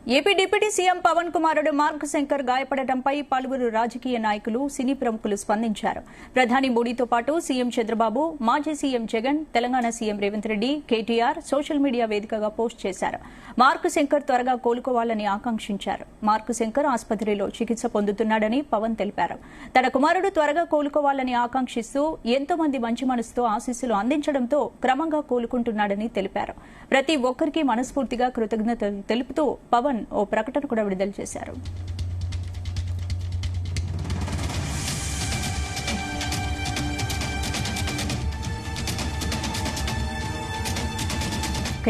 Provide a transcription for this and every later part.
AP deputy CM Pawan కుమారుడు mark Shankar గాయపడటంపై పలువురు రాజకీయ నాయకులు సినీ ప్రముఖులు స్పందించారు. ప్రధాని మోడీతో పాటు సీఎం చంద్రబాబు, మాజీ CM Jagan, Telangana CM Revanth Reddy, KTR social media వేదికగా పోస్ట్ చేశారు. మార్క్ శంకర్ త్వరగా కోలుకోవాలని ఆకాంక్షించారు. మార్క్ శంకర్ ఆసుపత్రిలో చికిత్స పొందుతున్నాడని పవన్ తెలిపారు. తన కుమారుడు త్వరగా కోలుకోవాలని ఆకాంక్షిస్తూ ఎంతో మంది మంచి మనసుతో ఆశీస్సులు అందించడంతో క్రమంగా కోలుకుంటున్నాడని తెలిపారు. ప్రతి ఒక్కరికి మనస్ఫూర్తిగా కృతజ్ఞతలు తెలుపుతూ పవన్ ఓ ప్రకటన కూడా విడుదల చేశారు.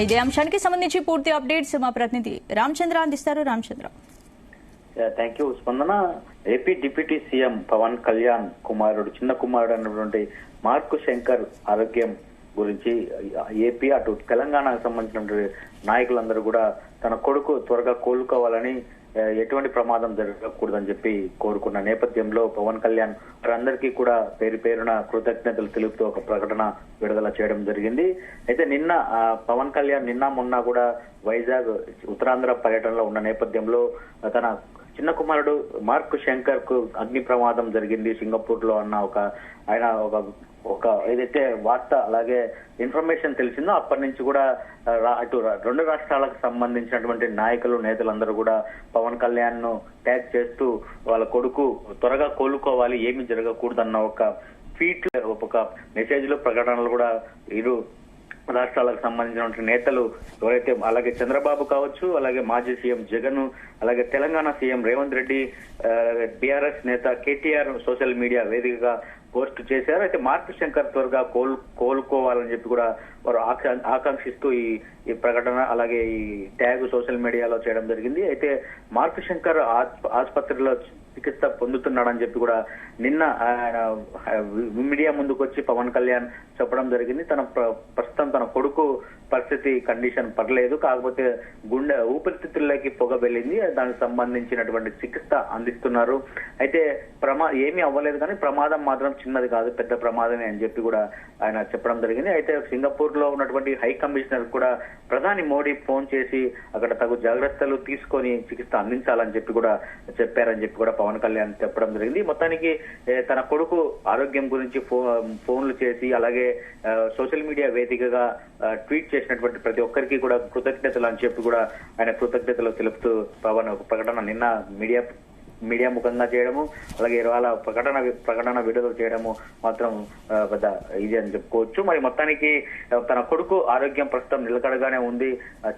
ఇదే అంశానికి సంబంధించి పూర్తి అప్డేట్స్ మా ప్రతినిధి రామచంద్ర అందిస్తారు. Ramachandra. Thank you Spandana. AP deputy CM Pawan Kalyan కుమారుడు, చిన్న కుమారుడు అన్నటువంటి మార్క్ శంకర్ ఆరోగ్యం గురించి ఏపీ అటు తెలంగాణకు సంబంధించిన నాయకులందరూ కూడా తన కొడుకు త్వరగా కోలుకోవాలని, ఎటువంటి ప్రమాదం జరగకూడదని చెప్పి కోరుకున్న నేపథ్యంలో పవన్ కళ్యాణ్ వారందరికీ కూడా పేరు పేరున కృతజ్ఞతలు తెలుపుతూ ఒక ప్రకటన విడుదల చేయడం జరిగింది. అయితే నిన్న పవన్ కళ్యాణ్ నిన్న మొన్న కూడా వైజాగ్ ఉత్తరాంధ్ర పర్యటనలో ఉన్న నేపథ్యంలో తన చిన్న కుమారుడు మార్క్ శంకర్ కు అగ్ని ప్రమాదం జరిగింది సింగపూర్ లో అన్న ఆయన ఒక ఏదైతే వార్త అలాగే ఇన్ఫర్మేషన్ తెలిసిందో అప్పటి నుంచి కూడా అటు రెండు రాష్ట్రాలకు సంబంధించినటువంటి నాయకులు, నేతలందరూ కూడా పవన్ కళ్యాణ్ ను ట్యాగ్ చేస్తూ వాళ్ళ కొడుకు త్వరగా కోలుకోవాలి, ఏమీ జరగకూడదన్న ఒక ట్వీట్, ఒక మెసేజ్ లో ప్రకటనలు కూడా ఇరు రాష్ట్రాలకు సంబంధించిన నేతలు ఎవరైతే, అలాగే చంద్రబాబు కావచ్చు, అలాగే మాజీ సీఎం జగన్, అలాగే తెలంగాణ సీఎం రేవంత్ రెడ్డి, బీఆర్ఎస్ నేత కేటీఆర్ సోషల్ మీడియా వేదికగా పోస్ట్ చేశారు. అయితే మార్క్ శంకర్ త్వరగా కోలుకోవాలని చెప్పి కూడా వారు ఆకాంక్షిస్తూ ఈ ప్రకటన అలాగే ఈ ట్యాగ్ సోషల్ మీడియాలో చేయడం జరిగింది. అయితే మార్క్ శంకర్ ఆసుపత్రిలో చికిత్స పొందుతున్నాడని చెప్పి కూడా నిన్న మీడియా ముందుకు వచ్చి పవన్ కళ్యాణ్ చెప్పడం జరిగింది. ప్రస్తుతం తన కొడుకు పరిస్థితి కండిషన్ పర్లేదు, కాకపోతే గుండె ఊపిరితిత్తుల్లోకి పొగ వెళ్ళింది, దానికి సంబంధించినటువంటి చికిత్స అందిస్తున్నారు. అయితే ఏమీ అవ్వలేదు, కానీ ప్రమాదం మాత్రం చిన్నది కాదు, పెద్ద ప్రమాదమే అని చెప్పి కూడా ఆయన చెప్పడం జరిగింది. అయితే సింగపూర్ లో ఉన్నటువంటి హై కమిషనర్ కూడా ప్రధాని మోడీ ఫోన్ చేసి అక్కడ తగు జాగ్రత్తలు తీసుకొని చికిత్స అందించాలని చెప్పి కూడా చెప్పారని చెప్పి కూడా పవన్ కళ్యాణ్ చెప్పడం జరిగింది. మొత్తానికి తన కొడుకు ఆరోగ్యం గురించి ఫోన్లు చేసి అలాగే సోషల్ మీడియా వేదికగా ట్వీట్ చేసినటువంటి ప్రతి ఒక్కరికి కూడా కృతజ్ఞతలు అని చెప్పి కూడా ఆయన కృతజ్ఞతలు తెలుపుతూ పవన్ ఒక ప్రకటన నిన్న మీడియా ముఖంగా చేయడము, అలాగే ఇవాళ ప్రకటన విడుదల చేయడము మాత్రం పెద్ద ఇది అని చెప్పుకోవచ్చు. మరి మొత్తానికి తన కొడుకు ఆరోగ్యం ప్రస్తుతం నిలకడగానే ఉంది,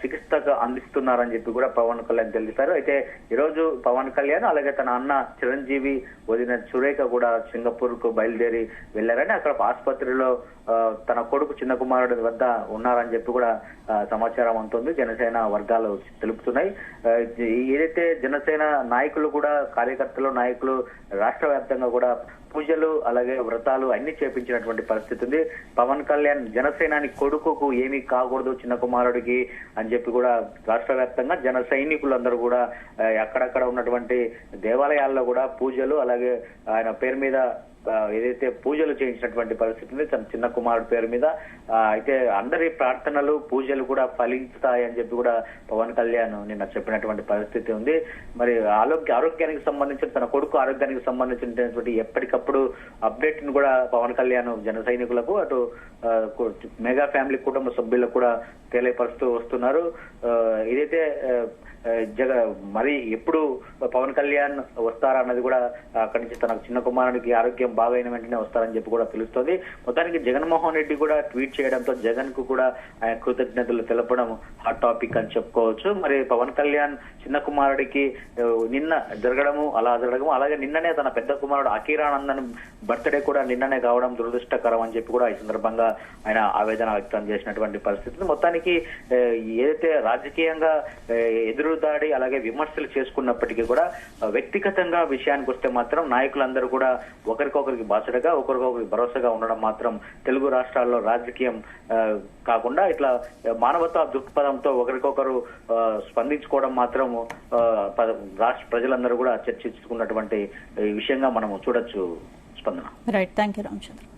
చికిత్స అందిస్తున్నారని చెప్పి కూడా పవన్ కళ్యాణ్ తెలిపారు. అయితే ఈరోజు పవన్ కళ్యాణ్ అలాగే తన అన్న చిరంజీవి, వదిన సురేఖ కూడా సింగపూర్ కు బయలుదేరి వెళ్లారని, అక్కడ ఆసుపత్రిలో తన కొడుకు చిన్న కుమారుడి వద్ద ఉన్నారని చెప్పి కూడా సమాచారం అందుతుంది. జనసేన వర్గాలు తెలుపుతున్నాయి. ఏదైతే జనసేన నాయకులు కూడా, కార్యకర్తలు, నాయకులు రాష్ట్ర వ్యాప్తంగా కూడా పూజలు అలాగే వ్రతాలు అన్ని చేపించినటువంటి పరిస్థితి ఉంది. పవన్ కళ్యాణ్ జనసేనాని కొడుకుకు ఏమీ కాకూడదు చిన్న కుమారుడికి అని చెప్పి కూడా రాష్ట్ర వ్యాప్తంగా జన సైనికులందరూ కూడా అక్కడక్కడ ఉన్నటువంటి దేవాలయాల్లో కూడా పూజలు అలాగే ఆయన పేరు మీద ఏదైతే పూజలు చేయించినటువంటి పరిస్థితి ఉంది తన చిన్న కుమారుడు పేరు మీద. అయితే అందరి ప్రార్థనలు, పూజలు కూడా ఫలిస్తాయని చెప్పి కూడా పవన్ కళ్యాణ్ నిన్న చెప్పినటువంటి పరిస్థితి ఉంది. మరి ఆరోగ్యానికి సంబంధించిన, తన కొడుకు ఆరోగ్యానికి సంబంధించినటువంటి ఎప్పటికప్పుడు అప్డేట్ ను కూడా పవన్ కళ్యాణ్ జన సైనికులకు, అటు మెగా ఫ్యామిలీ కుటుంబ సభ్యులకు కూడా తెలియపరుస్తూ వస్తున్నారు. ఇదైతే మరి ఎప్పుడు పవన్ కళ్యాణ్ వస్తారన్నది కూడా అక్కడి నుంచి తన చిన్న కుమారునికి ఆరోగ్యం బాగైన వెంటనే వస్తారని చెప్పి కూడా తెలుస్తోంది. మొత్తానికి జగన్మోహన్ రెడ్డి కూడా ట్వీట్ చేయడంతో జగన్ కు కూడా ఆయన కృతజ్ఞతలు తెలపడం హాట్ టాపిక్ అని చెప్పుకోవచ్చు. మరి పవన్ కళ్యాణ్ చిన్న కుమారుడికి నిన్న జరగడము అలాగే నిన్ననే తన పెద్ద కుమారుడు అఖీరానందన్ బర్త్డే కూడా నిన్ననే కావడం దురదృష్టకరం అని చెప్పి కూడా ఈ సందర్భంగా ఆయన ఆవేదన వ్యక్తం చేసినటువంటి పరిస్థితి. మొత్తానికి ఏదైతే రాజకీయంగా ఎదురుదాడి అలాగే విమర్శలు చేసుకున్నప్పటికీ కూడా వ్యక్తిగతంగా విషయానికి వస్తే మాత్రం నాయకులందరూ కూడా ఒకరికొకరికి బాసటగా, ఒకరికొకరికి భరోసాగా ఉండడం మాత్రం తెలుగు రాష్ట్రాల్లో రాజకీయం కాకుండా ఇట్లా మానవతా దృక్పథంతో ఒకరికొకరు స్పందించుకోవడం మాత్రం రాష్ట్ర ప్రజలందరూ కూడా చర్చించుకున్నటువంటి విషయంగా మనం చూడొచ్చు. స్పందన. Right, thank you Ramachandra.